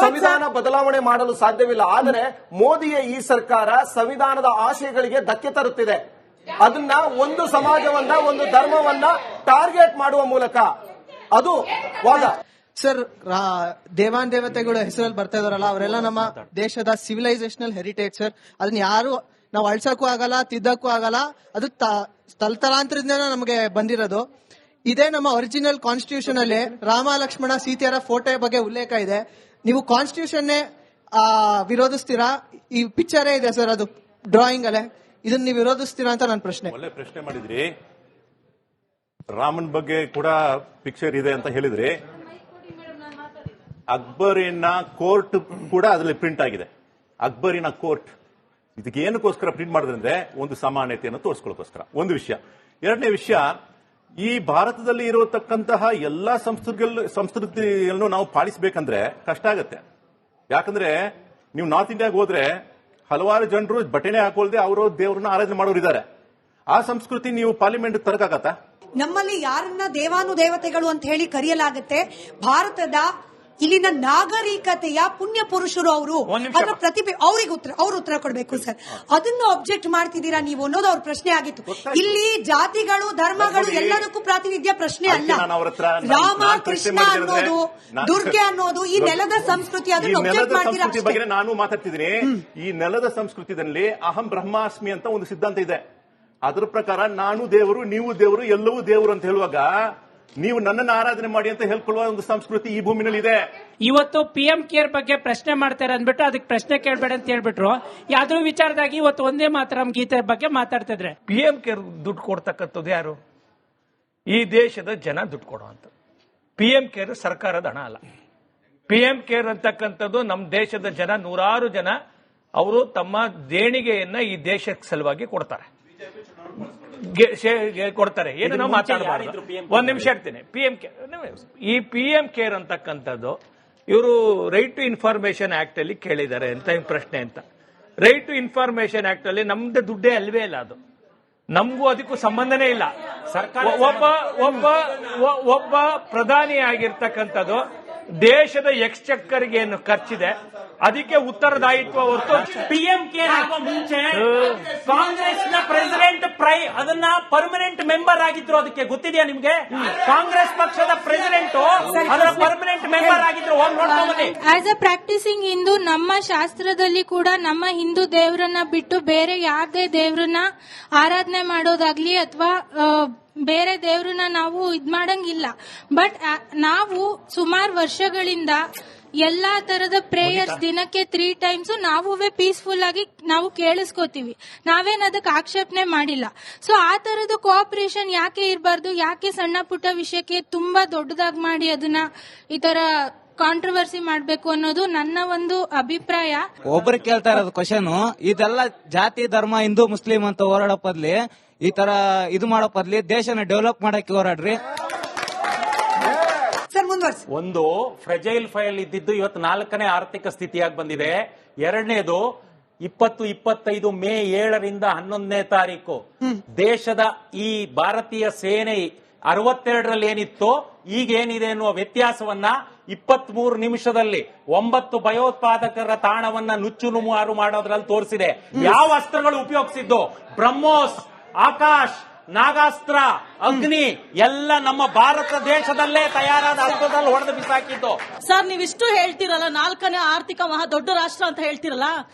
ಸಂವಿಧಾನ ಬದಲಾವಣೆ ಮಾಡಲು ಸಾಧ್ಯವಿಲ್ಲ. ಆದರೆ ಮೋದಿಯ ಈ ಸರ್ಕಾರ ಸಂವಿಧಾನದ ಆಶಯಗಳಿಗೆ ಧಕ್ಕೆ ತರುತ್ತಿದೆ. ಅದನ್ನ ಒಂದು ಸಮಾಜವನ್ನ, ಒಂದು ಧರ್ಮವನ್ನ ಟಾರ್ಗೆಟ್ ಮಾಡುವ ಮೂಲಕ ಅದು ವಾದ. ಸರ್, ದೇವಾನ್ ದೇವತೆಗಳು ಹೆಸರಲ್ಲಿ ಬರ್ತಾ ಇದಾರಲ್ಲ, ಅವರೆಲ್ಲ ನಮ್ಮ ದೇಶದ ಸಿವಿಲೈಸೇಷನಲ್ ಹೆರಿಟೇಜ್ ಸರ್. ಅದನ್ನ ಯಾರು ನಾವು ಅಳ್ಸಕ್ಕೂ ಆಗಲ್ಲ, ತಿದ್ದಕ್ಕೂ ಆಗಲ್ಲ. ಅದು ತಲತಲಾಂತರದಿಂದ ನಮಗೆ ಬಂದಿರೋದು. ಇದೇ ನಮ್ಮ ಒರಿಜಿನಲ್ ಕಾನ್ಸ್ಟಿಟ್ಯೂಷನ್ ಅಲ್ಲಿ ರಾಮ ಲಕ್ಷ್ಮಣ ಸೀತೆಯರ ಫೋಟೋ ಬಗ್ಗೆ ಉಲ್ಲೇಖ ಇದೆ. ನೀವು ಕಾನ್ಸ್ಟಿಟ್ಯೂಷನ್ನೇ ವಿರೋಧಿಸ್ತೀರಾ? ಈ ಪಿಕ್ಚರೇ ಇದೆ ಸರ್, ಅದು ಡ್ರಾಯಿಂಗ್ ಅಲ್ಲೇ. ಇದನ್ನ ನೀವು ವಿರೋಧಿಸ್ತೀರಾ ಅಂತ ನನ್ನ ಪ್ರಶ್ನೆ. ಒಳ್ಳೆ ಪ್ರಶ್ನೆ ಮಾಡಿದ್ರಿ. ರಾಮನ್ ಬಗ್ಗೆ ಕೂಡ ಪಿಕ್ಚರ್ ಇದೆ ಅಂತ ಹೇಳಿದ್ರಿ. ಅಕ್ಬರಿನ ಕೋರ್ಟ್ ಕೂಡ ಅದರಲ್ಲಿ ಪ್ರಿಂಟ್ ಆಗಿದೆ. ಅಕ್ಬರಿನ ಕೋರ್ಟ್ ಇದಕ್ಕೆ ಏನಕ್ಕೋಸ್ಕರ ಪ್ರಿಂಟ್ ಮಾಡಿದ್ರೆ ಒಂದು ಸಮಾನತೆಯನ್ನು ತೋರಿಸ್ಕೊಳ್ಳೋಕೋಸ್ಕರ ಒಂದು ವಿಷಯ. ಎರಡನೇ ವಿಷಯ, ಈ ಭಾರತದಲ್ಲಿ ಇರತಕ್ಕಂತಹ ಎಲ್ಲಾ ಸಂಸ್ಕೃತಿಯನ್ನು ನಾವು ಪಾಲಿಸಬೇಕಂದ್ರೆ ಕಷ್ಟ ಆಗತ್ತೆ. ಯಾಕಂದ್ರೆ ನೀವು ನಾರ್ತ್ ಇಂಡಿಯಾಗೆ ಹೋದ್ರೆ ಹಲವಾರು ಜನರು ಬಟೆನೆ ಹಾಕೊಳ್ದೆ ಅವರು ದೇವರನ್ನ ಆರಾಧನೆ ಮಾಡೋರಿದ್ದಾರೆ. ಆ ಸಂಸ್ಕೃತಿ ನೀವು ಪಾರ್ಲಿಮೆಂಟ್ ತರಕಾಗತ್ತಾ? ನಮ್ಮಲ್ಲಿ ಯಾರನ್ನ ದೇವಾನುದೇವತೆಗಳು ಅಂತ ಹೇಳಿ ಕರೆಯಲಾಗುತ್ತೆ? ಭಾರತದ ಇಲ್ಲಿನ ನಾಗರಿಕತೆಯ ಪುಣ್ಯ ಪುರುಷರು ಅವರು, ಅದರ ಪ್ರತಿಭೆ ಅವ್ರು ಉತ್ತರ ಕೊಡಬೇಕು ಸರ್. ಅದನ್ನ ಆಬ್ಜೆಕ್ಟ್ ಮಾಡ್ತಿದ್ದೀರಾ ನೀವು ಅನ್ನೋದು ಅವ್ರ ಪ್ರಶ್ನೆ ಆಗಿತ್ತು. ಇಲ್ಲಿ ಜಾತಿಗಳು, ಧರ್ಮಗಳು ಎಲ್ಲದಕ್ಕೂ ಪ್ರಾತಿನಿಧ್ಯ ಪ್ರಶ್ನೆ ಅಲ್ಲ. ರಾಮ, ಕೃಷ್ಣ ಅನ್ನೋದು, ದುರ್ಗೆ ಅನ್ನೋದು ಈ ನೆಲದ ಸಂಸ್ಕೃತಿ. ಅದನ್ನ ಆಬ್ಜೆಕ್ಟ್ ಮಾಡ್ತೀರಾ? ಬಗ್ಗೆ ನಾನು ಮಾತಾಡ್ತಿದ್ದೀನಿ. ಈ ನೆಲದ ಸಂಸ್ಕೃತಿಯಲ್ಲಿ ಅಹಂ ಬ್ರಹ್ಮಾಸ್ಮಿ ಅಂತ ಒಂದು ಸಿದ್ಧಾಂತ ಇದೆ. ಅದರ ಪ್ರಕಾರ ನಾನು ದೇವರು, ನೀವು ದೇವರು, ಎಲ್ಲವೂ ದೇವರು ಅಂತ ಹೇಳುವಾಗ ನೀವು ನನ್ನನ್ನು ಆರಾಧನೆ ಮಾಡಿ ಅಂತ ಹೇಳ್ಕೊಳ್ಳುವ ಒಂದು ಸಂಸ್ಕೃತಿ ಈ ಭೂಮಿನಲ್ಲಿ ಇದೆ. ಇವತ್ತು PM ಕೇರ್ ಬಗ್ಗೆ ಪ್ರಶ್ನೆ ಮಾಡ್ತಾರೆ ಅಂದ್ಬಿಟ್ಟು ಅದಕ್ಕೆ ಪ್ರಶ್ನೆ ಕೇಳಬೇಡ ಅಂತ ಹೇಳ್ಬಿಟ್ರು. ಯಾವ್ದೋ ವಿಚಾರದಾಗಿ ಇವತ್ತು ಒಂದೇ ಮಾತರಂ ಗೀತೆ ಬಗ್ಗೆ ಮಾತಾಡ್ತಿದ್ರೆ PM ಕೇರ್ ದುಡ್ಡು ಕೊಡ್ತಕ್ಕಂಥದ್ದು ಯಾರು? ಈ ದೇಶದ ಜನ ದುಡ್ಡು ಕೊಡುವಂತ. PM ಕೇರ್ ಸರ್ಕಾರದ ಹಣ ಅಲ್ಲ. PM ಕೇರ್ ಅಂತಕ್ಕಂಥದ್ದು ನಮ್ಮ ದೇಶದ ಜನ, ನೂರಾರು ಜನ ಅವರು ತಮ್ಮ ದೇಣಿಗೆಯನ್ನ ಈ ದೇಶಕ್ಕೆ ಸಲುವಾಗಿ ಕೊಡ್ತಾರೆ. ಏನು ನಾವು ಮಾತಾಡಬಾರ್ದು. ಒಂದ್ ನಿಮಿಷ ಹೇಳ್ತೀನಿ. ಈ PM ಕೇರ್ ಅಂತಕ್ಕಂಥದ್ದು ಇವರು ರೈಟ್ ಟು ಇನ್ಫಾರ್ಮೇಶನ್ ಆಕ್ಟ್ ಅಲ್ಲಿ ಕೇಳಿದ್ದಾರೆ ಅಂತ ಪ್ರಶ್ನೆ ಅಂತ. ರೈಟ್ ಟು ಇನ್ಫಾರ್ಮೇಶನ್ ಆಕ್ಟ್ ಅಲ್ಲಿ ನಮ್ದು ದುಡ್ಡೇ ಅಲ್ವೇ ಇಲ್ಲ. ಅದು ನಮಗೂ ಅದಕ್ಕೂ ಸಂಬಂಧನೇ ಇಲ್ಲ. ಒಬ್ಬ ಪ್ರಧಾನಿ ಆಗಿರ್ತಕ್ಕಂಥದ್ದು ದೇಶದ ಎಕ್ಸ್ಚೆಕ್ಕರ್ಗೆ ಏನು ಖರ್ಚಿದೆ ಅದಕ್ಕೆ ಉತ್ತರದಾಯಿತ್ವ ಹೊರತು PM ಕೇರ್ ಆಗೋ ಮುಂಚೆ ಕಾಂಗ್ರೆಸ್ ನ ಪ್ರೆಸಿಡೆಂಟ್ ಅದನ್ನ ಪರ್ಮನೆಂಟ್ ಮೆಂಬರ್ ಆಗಿದ್ರು. ಅದಕ್ಕೆ ಗೊತ್ತಿದೆಯಾ ನಿಮ್ಗೆ? ಕಾಂಗ್ರೆಸ್ ಪಕ್ಷದ ಪ್ರೆಸಿಡೆಂಟ್ ಅದರ ಪರ್ಮನೆಂಟ್ ಮೆಂಬರ್ ಆಗಿದ್ರು. ಆಸ್ ಅ ಪ್ರಾಕ್ಟಿಸಿಂಗ್ ಹಿಂದೂ ನಮ್ಮ ಶಾಸ್ತ್ರದಲ್ಲಿ ಕೂಡ ನಮ್ಮ ಹಿಂದೂ ದೇವರನ್ನ ಬಿಟ್ಟು ಬೇರೆ ಯಾವುದೇ ದೇವರನ್ನ ಆರಾಧನೆ ಮಾಡೋದಾಗ್ಲಿ ಅಥವಾ ಬೇರೆ ದೇವ್ರನ್ನ ನಾವು ಇದ್ ಮಾಡಂಗಿಲ್ಲ. ಬಟ್ ನಾವು ಸುಮಾರು ವರ್ಷಗಳಿಂದ ಎಲ್ಲಾ ತರದ ಪ್ರೇಯರ್ಸ್ ದಿನಕ್ಕೆ 3 times ನಾವೇ ಪೀಸ್ಫುಲ್ ಆಗಿ ನಾವು ಕೇಳಿಸ್ಕೋತೀವಿ. ನಾವೇನ್ ಅದಕ್ಕೆ ಆಕ್ಷೇಪಣೆ ಮಾಡಿಲ್ಲ. ಸೊ ಆ ತರದ ಕೋಆಪರೇಷನ್ ಯಾಕೆ ಇರಬಾರ್ದು? ಯಾಕೆ ಸಣ್ಣ ಪುಟ್ಟ ವಿಷಯಕ್ಕೆ ತುಂಬಾ ದೊಡ್ಡದಾಗಿ ಮಾಡಿ ಅದನ್ನ ಈ ತರ ಕಾಂಟ್ರವರ್ಸಿ ಮಾಡ್ಬೇಕು ಅನ್ನೋದು ನನ್ನ ಒಂದು ಅಭಿಪ್ರಾಯ. ಒಬ್ರು ಕೇಳ್ತಾ ಇರೋದು ಕ್ವಶನ್, ಇದೆಲ್ಲ ಜಾತಿ ಧರ್ಮ ಹಿಂದೂ ಮುಸ್ಲಿಂ ಅಂತ ಹೋರಾಡೋ ಬದ್ಲಿ ಈ ತರ ಇದು ಮಾಡೋ ಬದ್ಲಿ ದೇಶನ ಡೆವಲಪ್ ಮಾಡಕ್ಕೆ ಹೋರಾಡ್ರಿ. ಒಂದು ಫ್ರೆಜೈಲ್ ಫೈಲ್ ಇದ್ದಿದ್ದು ಇವತ್ತು 4ನೇ ಆರ್ಥಿಕ ಸ್ಥಿತಿಯಾಗಿ ಬಂದಿದೆ. ಎರಡನೇದು 20-25 ಮೇ 7ರಿಂದ 11ನೇ ತಾರೀಕು ದೇಶದ ಈ ಭಾರತೀಯ ಸೇನೆ 62ರಲ್ಲಿ ಏನಿತ್ತು ಈಗೇನಿದೆ ಅನ್ನುವ ವ್ಯತ್ಯಾಸವನ್ನ 23 ನಿಮಿಷದಲ್ಲಿ 9 ಭಯೋತ್ಪಾದಕರ ತಾಣವನ್ನ ನುಚ್ಚು ನುಮುವಾರು ಮಾಡೋದ್ರಲ್ಲಿ ತೋರಿಸಿದೆ. ಯಾವ ಅಸ್ತ್ರಗಳು ಉಪಯೋಗಿಸಿದ್ದು? ಬ್ರಹ್ಮೋಸ್, ಆಕಾಶ್, ನಾಗಾಸ್ತ್ರ, ಅಗ್ನಿ ಎಲ್ಲ ನಮ್ಮ ಭಾರತ ದೇಶದಲ್ಲೇ ತಯಾರಾದ ಅಸ್ತ್ರದಲ್ಲಿ ಹೊಡೆದು ಬಿಸಾಕಿದ್ದು. ಸರ್, ನೀವಿಷ್ಟು ಹೇಳ್ತಿರಲ್ಲ 4ನೇ ಆರ್ಥಿಕ ಮಹಾ ದೊಡ್ಡ ರಾಷ್ಟ್ರ ಅಂತ ಹೇಳ್ತಿರಲ್ಲ,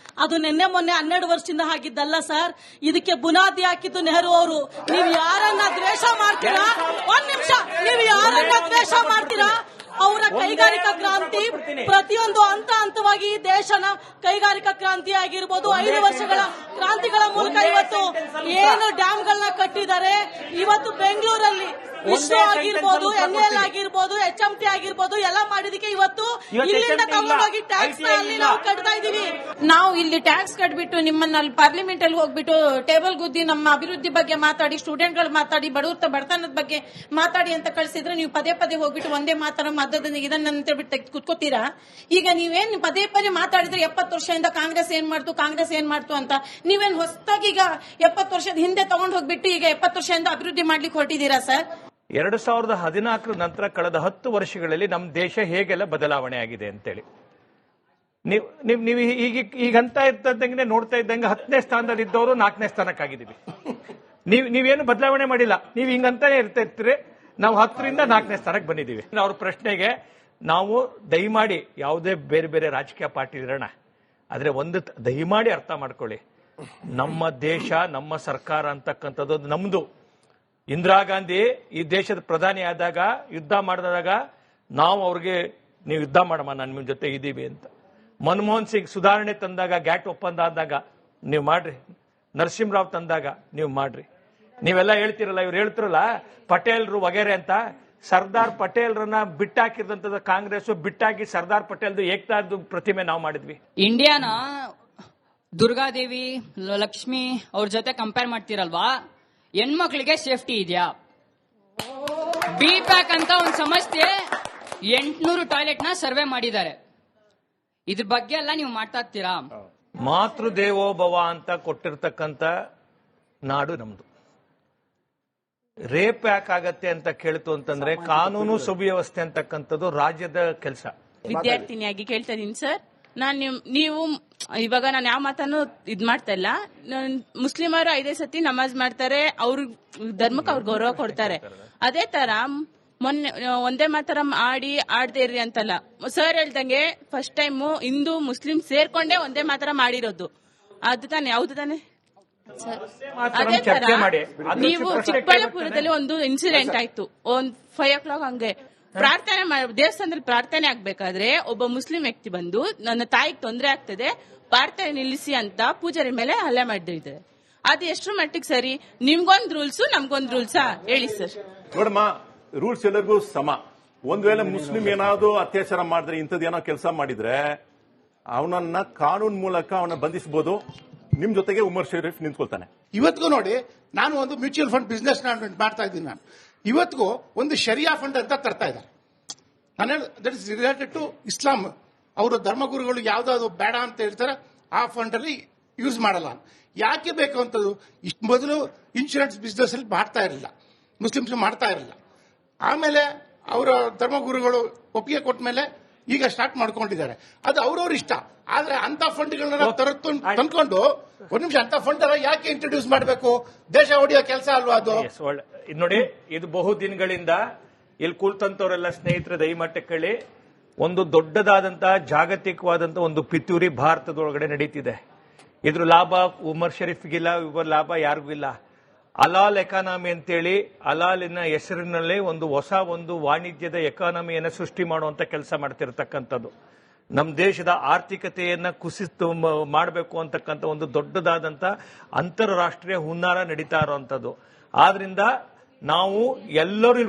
ಅದು ನಿನ್ನೆ ಮೊನ್ನೆ 12 ವರ್ಷದಿಂದ ಆಗಿದ್ದಲ್ಲ ಸರ್. ಇದಕ್ಕೆ ಬುನಾದಿ ಹಾಕಿದ್ದು ನೆಹರು ಅವರು. ನೀವು ಯಾರನ್ನ ದ್ವೇಷ ಮಾಡ್ತೀರಾ? ಒಂದ್ ನಿಮಿಷ, ನೀವು ಯಾರನ್ನ ದ್ವೇಷ ಮಾಡ್ತೀರಾ? ಅವರ ಕೈಗಾರಿಕಾ ಕ್ರಾಂತಿ ಪ್ರತಿಯೊಂದು ಹಂತವಾಗಿ ದೇಶನ ಕೈಗಾರಿಕಾ ಕ್ರಾಂತಿ ಆಗಿರ್ಬೋದು, 5 ವರ್ಷಗಳ ಕ್ರಾಂತಿಗಳ ಮೂಲಕ ಇವತ್ತು ಏನು ಡ್ಯಾಮ್ಗಳನ್ನ ಕಟ್ಟಿದ್ದಾರೆ. ಇವತ್ತು ಬೆಂಗಳೂರಲ್ಲಿ ಇಸ್ರೋ ಆಗಿರ್ಬೋದು, NL ಆಗಿರ್ಬೋದು, HMT ಆಗಿರ್ಬೋದು ಎಲ್ಲ ಮಾಡಿದಕ್ಕೆ ಇವತ್ತು ಇಲ್ಲಿಂದ ತಗೊಂಡೋಗಿ ಟ್ಯಾಕ್ಸ್ ಅಲ್ಲಿ ನಾವು ಕಟ್ತಾ ಇದೀವಿ. ನಾವು ಇಲ್ಲಿ ಟ್ಯಾಕ್ಸ್ ಕಟ್ಬಿಟ್ಟು ನಿಮ್ಮನ್ನ ಅಲ್ಲಿ ಪಾರ್ಲಿಮೆಂಟ್ ಅಲ್ಲಿ ಹೋಗ್ಬಿಟ್ಟು ಟೇಬಲ್ ಗುದ್ದಿ ನಮ್ಮ ಅಭಿವೃದ್ಧಿ ಬಗ್ಗೆ ಮಾತಾಡಿ, ಸ್ಟೂಡೆಂಟ್ ಗಳು ಮಾತಾಡಿ, ಬಡತನದ ಬಗ್ಗೆ ಮಾತಾಡಿ ಅಂತ ಕಳಿಸಿದ್ರೆ ನೀವು ಪದೇ ಪದೇ ಹೋಗ್ಬಿಟ್ಟು ಒಂದೇ ಮಾತಾಡೋ ಮಧ್ಯದಲ್ಲಿ ಇದನ್ನ ಬಿಟ್ಟು ಕುತ್ಕೋತೀರಾ? ಈಗ ನೀವೇನ್ ಪದೇ ಪದೇ ಮಾತಾಡಿದ್ರೆ 70 ವರ್ಷದಿಂದ ಕಾಂಗ್ರೆಸ್ ಏನ್ ಮಾಡ್ತು ಅಂತ ನೀವೇನ್ ಹೊಸದಾಗಿ ಈಗ 70 ವರ್ಷದ ಹಿಂದೆ ತಗೊಂಡ್ ಹೋಗ್ಬಿಟ್ಟು ಈಗ 70 ವರ್ಷದಿಂದ ಅಭಿವೃದ್ಧಿ ಮಾಡ್ಲಿಕ್ಕೆ ಹೊರಟಿದ್ದೀರಾ ಸರ್? 2014 ನಂತರ ಕಳೆದ 10 ವರ್ಷಗಳಲ್ಲಿ ನಮ್ಮ ದೇಶ ಹೇಗೆಲ್ಲ ಬದಲಾವಣೆ ಆಗಿದೆ ಅಂತೇಳಿ ನೀವು ಈಗಂತ ಇದ್ದಂಗೆ ನೋಡ್ತಾ ಇದ್ದಂಗೆ 10ನೇ ಸ್ಥಾನದಲ್ಲಿ ಇದ್ದವರು 4ನೇ ಸ್ಥಾನಕ್ಕಾಗಿದ್ದೀವಿ. ನೀವೇನು ಬದಲಾವಣೆ ಮಾಡಿಲ್ಲ, ನೀವು ಹಿಂಗಂತಾನೆ ಇರ್ತೀರಿ. ನಾವು 10ರಿಂದ 4ನೇ ಸ್ಥಾನಕ್ಕೆ ಬಂದಿದ್ದೀವಿ. ಅವ್ರ ಪ್ರಶ್ನೆಗೆ ನಾವು ದಯಮಾಡಿ ಯಾವುದೇ ಬೇರೆ ಬೇರೆ ರಾಜಕೀಯ ಪಾರ್ಟಿ ಇರೋಣ, ಆದ್ರೆ ಒಂದು ದಯಮಾಡಿ ಅರ್ಥ ಮಾಡ್ಕೊಳ್ಳಿ, ನಮ್ಮ ದೇಶ ನಮ್ಮ ಸರ್ಕಾರ ಅಂತಕ್ಕಂಥದ್ದು ನಮ್ದು. ಇಂದಿರಾ ಗಾಂಧಿ ಈ ದೇಶದ ಪ್ರಧಾನಿ ಆದಾಗ ಯುದ್ಧ ಮಾಡಿದಾಗ ನಾವು ಅವ್ರಿಗೆ ನೀವು ಯುದ್ಧ ಮಾಡಮ್ಮ, ನಾನು ನಿಮ್ಮ ಜೊತೆ ಇದ್ದೀವಿ ಅಂತ. ಮನಮೋಹನ್ ಸಿಂಗ್ ಸುಧಾರಣೆ ತಂದಾಗ, ಗ್ಯಾಟ್ ಒಪ್ಪಂದ ಆದಾಗ ನೀವು ಮಾಡ್ರಿ, ನರಸಿಂಹರಾವ್ ತಂದಾಗ ನೀವು ಮಾಡ್ರಿ. ನೀವೆಲ್ಲ ಹೇಳ್ತಿರಲ್ಲ, ಇವ್ರು ಹೇಳ್ತಿರಲ್ಲ ಪಟೇಲ್ರು ವಗೇರೆ ಅಂತ. ಸರ್ದಾರ್ ಪಟೇಲ್ರನ್ನ ಬಿಟ್ಟಾಕಿದಂತದ ಕಾಂಗ್ರೆಸ್ ಬಿಟ್ಟಾಕಿ ಸರ್ದಾರ್ ಪಟೇಲ್ದು ಏಕತಾದು ಪ್ರತಿಮೆ ನಾವು ಮಾಡಿದ್ವಿ. ಇಂಡಿಯಾನ ದುರ್ಗಾದೇವಿ, ಲಕ್ಷ್ಮಿ ಅವ್ರ ಜೊತೆ ಕಂಪೇರ್ ಮಾಡ್ತಿರಲ್ವಾ? ಹೆಣ್ಮಕ್ಳಿಗೆ ಸೇಫ್ಟಿ ಇದೆಯಾ? ಬಿ ಪ್ಯಾಕ್ ಅಂತ ಒಂದು ಸಂಸ್ಥೆ 800 ಟಾಯ್ಲೆಟ್ ನ ಸರ್ವೆ ಮಾಡಿದ್ದಾರೆ. ಇದ್ರ ಬಗ್ಗೆ ಎಲ್ಲ ನೀವು ಮಾಡ್ತಾ ಇರ್ತೀರಾ? ಮಾತೃ ದೇವೋಭವ ಅಂತ ಕೊಟ್ಟಿರ್ತಕ್ಕಂಥ ನಾಡು ನಮ್ದು. ರೇಪ್ ಯಾಕೆ ಆಗತ್ತೆ ಅಂತ ಕೇಳ್ತು ಅಂತಂದ್ರೆ ಕಾನೂನು ಸುವ್ಯವಸ್ಥೆ ಅಂತಕ್ಕಂಥದ್ದು ರಾಜ್ಯದ ಕೆಲಸ. ವಿದ್ಯಾರ್ಥಿನಿಯಾಗಿ ಕೇಳ್ತಾ ಇದೀನಿ ಸರ್, ನೀವು ಇವಾಗ ನಾನು ಯಾವ ಮಾತನ್ನು ಇದ್ ಮಾಡ್ತಾ ಇಲ್ಲ. ಮುಸ್ಲಿಮರು 5 ಸತಿ ನಮಾಜ್ ಮಾಡ್ತಾರೆ, ಅವ್ರ ಧರ್ಮಕ್ಕೆ ಅವ್ರು ಗೌರವ ಕೊಡ್ತಾರೆ. ಅದೇ ತರ ಮೊನ್ನೆ ಒಂದೇ ಮಾತರಂ ಆಡದೇ ಇರ್ರಿ ಅಂತಲ್ಲ. ಸರ್ ಹೇಳ್ದಂಗೆ ಫಸ್ಟ್ ಟೈಮ್ ಹಿಂದೂ ಮುಸ್ಲಿಂ ಸೇರ್ಕೊಂಡೇ ಒಂದೇ ಮಾತರಂ ಮಾಡಿರೋದು. ಅದು ತಾನೆ, ಹೌದು ತಾನೆ? ಅದೇ ತರ ನೀವು ಚಿಕ್ಕಬಳ್ಳಾಪುರದಲ್ಲಿ ಒಂದು ಇನ್ಸಿಡೆಂಟ್ ಆಯ್ತು, 5 o'clock ಹಂಗೆ ಪ್ರಾರ್ಥನೆ ದೇವಸ್ಥಾನದಲ್ಲಿ ಪ್ರಾರ್ಥನೆ ಆಗ್ಬೇಕಾದ್ರೆ ಒಬ್ಬ ಮುಸ್ಲಿಂ ವ್ಯಕ್ತಿ ಬಂದು ನನ್ನ ತಾಯಿಗೆ ತೊಂದರೆ ಆಗ್ತದೆ, ಪ್ರಾರ್ಥನೆ ನಿಲ್ಲಿಸಿ ಅಂತ ಪೂಜಾರಿ ಮೇಲೆ ಹಲ್ಲೆ ಮಾಡಿದ್ದಾರೆ. ಅದು ಎಷ್ಟರ ಮಟ್ಟಿಗೆ ಸರಿ? ನಿಮ್ಗೊಂದ್ ರೂಲ್ಸ್ ನಮ್ಗೊಂದ್ ರೂಲ್ಸಾ ಹೇಳಿ ಸರ್? ನೋಡಮ್ಮ, ರೂಲ್ಸ್ ಎಲ್ಲರಿಗೂ ಸಮ. ಒಂದ್ ವೇಳೆ ಮುಸ್ಲಿಂ ಏನಾದ್ರು ಅತ್ಯಾಚಾರ ಮಾಡಿದ್ರೆ, ಇಂಥದ್ದೇನೋ ಕೆಲಸ ಮಾಡಿದ್ರೆ ಅವನನ್ನ ಕಾನೂನು ಮೂಲಕ ಅವನ ಬಂಧಿಸಬಹುದು. ನಿಮ್ ಜೊತೆಗೆ ಉಮರ್ ಶರೀಫ್ ನಿಂತ್ಕೊಳ್ತಾನೆ. ಇವತ್ತಿಗೂ ನೋಡಿ, ನಾನು ಒಂದು ಮ್ಯೂಚುವಲ್ ಫಂಡ್ ಬಿಸ್ನೆಸ್ ಮಾಡ್ತಾ ಇದ್ದೀನಿ. ನಾನು ಇವತ್ತಿಗೂ ಒಂದು ಶರಿಯಾ ಫಂಡ್ ಅಂತ ತರ್ತಾ ಇದ್ದಾರೆ. ನಾನು ದಟ್ ಇಸ್ ರಿಲೇಟೆಡ್ ಟು ಇಸ್ಲಾಂ. ಅವರು ಧರ್ಮಗುರುಗಳು ಯಾವ್ದಾದ್ರು ಬೇಡ ಅಂತ ಹೇಳ್ತಾರೆ, ಆ ಫಂಡ್ ಅಲ್ಲಿ ಯೂಸ್ ಮಾಡಲ್ಲ. ಯಾಕೆ ಬೇಕು ಅಂತದ್ದು? ಇಷ್ಟು ಮೊದಲು ಇನ್ಶೂರೆನ್ಸ್ ಬಿಸ್ನೆಸ್ ಅಲ್ಲಿ ಮಾಡ್ತಾ ಇರಲಿಲ್ಲ, ಮುಸ್ಲಿಮ್ಸ್ ಮಾಡ್ತಾ ಇರಲಿಲ್ಲ. ಆಮೇಲೆ ಅವರ ಧರ್ಮಗುರುಗಳು ಒಪ್ಪಿಗೆ ಕೊಟ್ಟ ಮೇಲೆ ಈಗ ಸ್ಟಾರ್ಟ್ ಮಾಡ್ಕೊಂಡಿದ್ದಾರೆ. ಅದು ಅವ್ರವ್ರ ಇಷ್ಟ. ಆದ್ರೆ ಅಂತ ಫಂಡ್ಗಳನ್ನ ತಂದ್ಕೊಂಡು ಒಂದ್ ನಿಮಿಷ, ಅಂತ ಫಂಡ್ ಯಾಕೆ ಇಂಟ್ರೊಡ್ಯೂಸ್ ಮಾಡಬೇಕು? ದೇಶ ಹೊಡೆಯೋ ಕೆಲಸ ಅಲ್ವಾ ಅದು? ನೋಡಿ, ಇದು ಬಹು ದಿನಗಳಿಂದ ಇಲ್ಲಿ ಕೂಲ್ತಂತವರೆಲ್ಲ ಸ್ನೇಹಿತರೆ ದಯಮಟ್ಟ ಕೇಳಿ, ಒಂದು ದೊಡ್ಡದಾದಂತಹ ಜಾಗತಿಕವಾದಂತಹ ಒಂದು ಪಿತೂರಿ ಭಾರತದೊಳಗಡೆ ನಡೀತಿದೆ. ಇದ್ರ ಲಾಭ ಉಮರ್ ಶರೀಫ್ಗಿಲ್ಲ, ಇವ್ರ ಲಾಭ ಯಾರಿಗೂ ಇಲ್ಲ. ಅಲಾಲ್ ಎಕಾನಮಿ ಅಂತೇಳಿ ಅಲಾಲಿನ ಹೆಸರಿನಲ್ಲಿ ಒಂದು ಹೊಸ ಒಂದು ವಾಣಿಜ್ಯದ ಎಕಾನಮಿಯನ್ನು ಸೃಷ್ಟಿ ಮಾಡುವಂತ ಕೆಲಸ ಮಾಡ್ತಿರ್ತಕ್ಕಂಥದ್ದು. ನಮ್ಮ ದೇಶದ ಆರ್ಥಿಕತೆಯನ್ನ ಕುಸಿತು ಮಾಡಬೇಕು ಅಂತಕ್ಕಂಥ ಒಂದು ದೊಡ್ಡದಾದಂತ ಅಂತಾರಾಷ್ಟ್ರೀಯ ಹುನ್ನಾರ ನಡೀತಾ ಇರುವಂತದ್ದು. ಆದ್ರಿಂದ ನಾವು ಎಲ್ಲರೂ